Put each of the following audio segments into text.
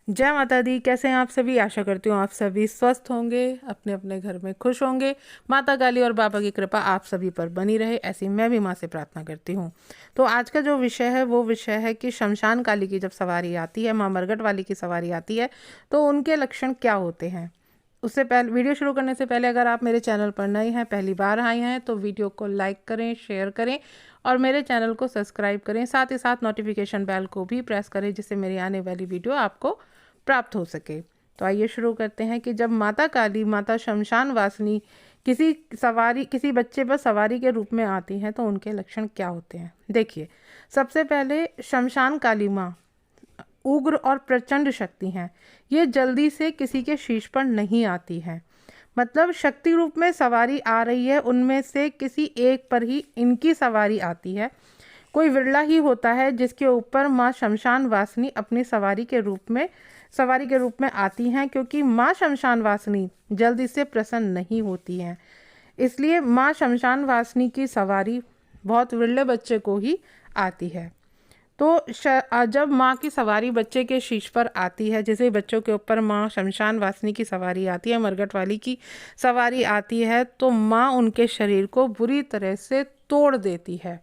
जय माता दी। कैसे हैं आप सभी? आशा करती हूँ आप सभी स्वस्थ होंगे, अपने अपने घर में खुश होंगे। माता काली और बाबा की कृपा आप सभी पर बनी रहे, ऐसी मैं भी माँ से प्रार्थना करती हूँ। तो आज का जो विषय है वो विषय है कि शमशान काली की जब सवारी आती है, माँ मरघट वाली की सवारी आती है, तो उनके लक्षण क्या होते हैं। उससे पहले वीडियो शुरू करने से पहले अगर आप मेरे चैनल पर नए हैं, पहली बार आए हैं, तो वीडियो को लाइक करें, शेयर करें और मेरे चैनल को सब्सक्राइब करें। साथ ही साथ नोटिफिकेशन बेल को भी प्रेस करें, जिससे मेरी आने वाली वीडियो आपको प्राप्त हो सके। तो आइए शुरू करते हैं कि जब माता काली, माता शमशान वासिनी किसी बच्चे पर सवारी के रूप में आती हैं तो उनके लक्षण क्या होते हैं। देखिए, सबसे पहले शमशान काली माँ उग्र और प्रचंड शक्ति हैं। ये जल्दी से किसी के शीश पर नहीं आती है, मतलब शक्ति रूप में सवारी आ रही है, उनमें से किसी एक पर ही इनकी सवारी आती है। कोई विरला ही होता है जिसके ऊपर माँ शमशान वासिनी अपनी सवारी के रूप में आती हैं, क्योंकि माँ शमशान वासिनी जल्दी से प्रसन्न नहीं होती हैं। इसलिए माँ शमशान वासिनी की सवारी बहुत विरले बच्चे को ही आती है। तो जब माँ की सवारी बच्चे के शीश पर आती है, जैसे बच्चों के ऊपर माँ शमशान वासिनी की सवारी आती है, मरघट वाली की सवारी आती है, तो माँ उनके शरीर को बुरी तरह से तोड़ देती है।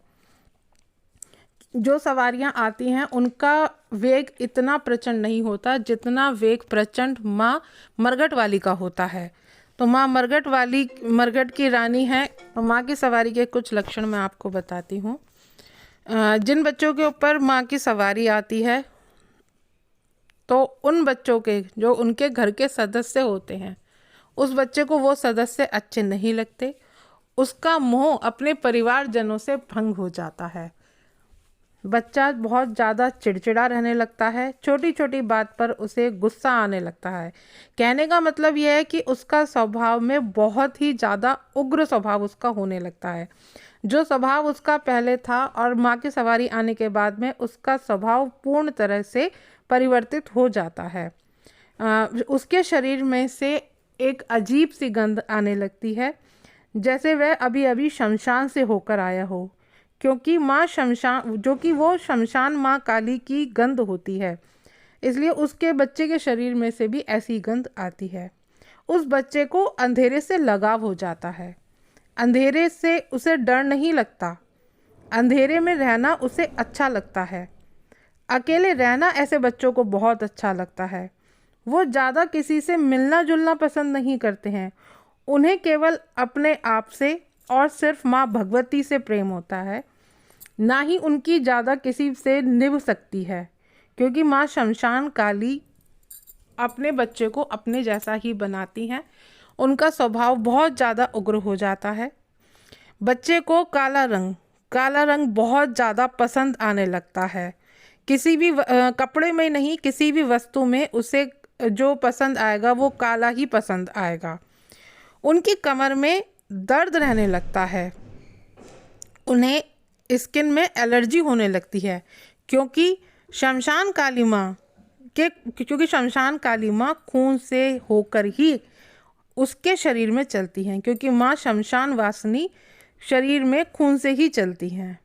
जो सवारियां आती हैं उनका वेग इतना प्रचंड नहीं होता जितना वेग प्रचंड माँ मरघट वाली का होता है। तो माँ मरघट की रानी है। तो माँ की सवारी के कुछ लक्षण मैं आपको बताती हूँ। जिन बच्चों के ऊपर माँ की सवारी आती है, तो उन बच्चों के जो उनके घर के सदस्य होते हैं, उस बच्चे को वो सदस्य अच्छे नहीं लगते। उसका मोह अपने परिवारजनों से भंग हो जाता है। बच्चा बहुत ज़्यादा चिड़चिड़ा रहने लगता है, छोटी छोटी बात पर उसे गुस्सा आने लगता है। कहने का मतलब यह है कि उसका स्वभाव में बहुत ही ज़्यादा उग्र स्वभाव उसका होने लगता है। जो स्वभाव उसका पहले था और माँ की सवारी आने के बाद में उसका स्वभाव पूर्ण तरह से परिवर्तित हो जाता है। उसके शरीर में से एक अजीब सी गंध आने लगती है, जैसे वह अभी अभी शमशान से होकर आया हो, क्योंकि वो शमशान माँ काली की गंध होती है, इसलिए उसके बच्चे के शरीर में से भी ऐसी गंध आती है। उस बच्चे को अंधेरे से लगाव हो जाता है। अंधेरे से उसे डर नहीं लगता, अंधेरे में रहना उसे अच्छा लगता है। अकेले रहना ऐसे बच्चों को बहुत अच्छा लगता है। वो ज़्यादा किसी से मिलना जुलना पसंद नहीं करते हैं। उन्हें केवल अपने आप से और सिर्फ माँ भगवती से प्रेम होता है, ना ही उनकी ज़्यादा किसी से निभ सकती है, क्योंकि माँ शमशान काली अपने बच्चे को अपने जैसा ही बनाती हैं। उनका स्वभाव बहुत ज़्यादा उग्र हो जाता है। बच्चे को काला रंग बहुत ज़्यादा पसंद आने लगता है। किसी भी कपड़े में नहीं, किसी भी वस्तु में उसे जो पसंद आएगा वो काला ही पसंद आएगा। उनकी कमर में दर्द रहने लगता है। उन्हें स्किन में एलर्जी होने लगती है, क्योंकि शमशान काली माँ खून से होकर ही उसके शरीर में चलती हैं, क्योंकि माँ शमशान वासिनी शरीर में खून से ही चलती हैं।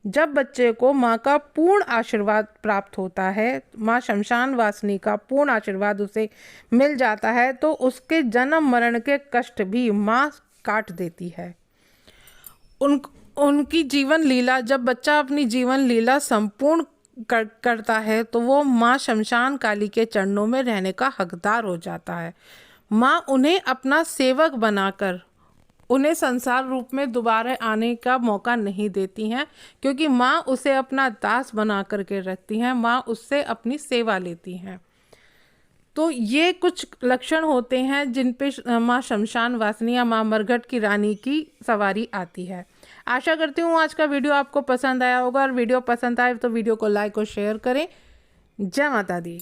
जब बच्चे को माँ का पूर्ण आशीर्वाद प्राप्त होता है, माँ शमशान वासिनी का पूर्ण आशीर्वाद उसे मिल जाता है, तो उसके जन्म मरण के कष्ट भी माँ काट देती है। उनकी जीवन लीला, जब बच्चा अपनी जीवन लीला संपूर्ण करता है, तो वो माँ शमशान काली के चरणों में रहने का हकदार हो जाता है। माँ उन्हें अपना सेवक बनाकर उन्हें संसार रूप में दोबारा आने का मौका नहीं देती हैं, क्योंकि माँ उसे अपना दास बना करके रखती हैं। माँ उससे अपनी सेवा लेती हैं। तो ये कुछ लक्षण होते हैं जिन पे माँ शमशान वासिनी या माँ मरघट की रानी की सवारी आती है। आशा करती हूँ आज का वीडियो आपको पसंद आया होगा, और वीडियो पसंद आए तो वीडियो को लाइक और शेयर करें। जय माता दी।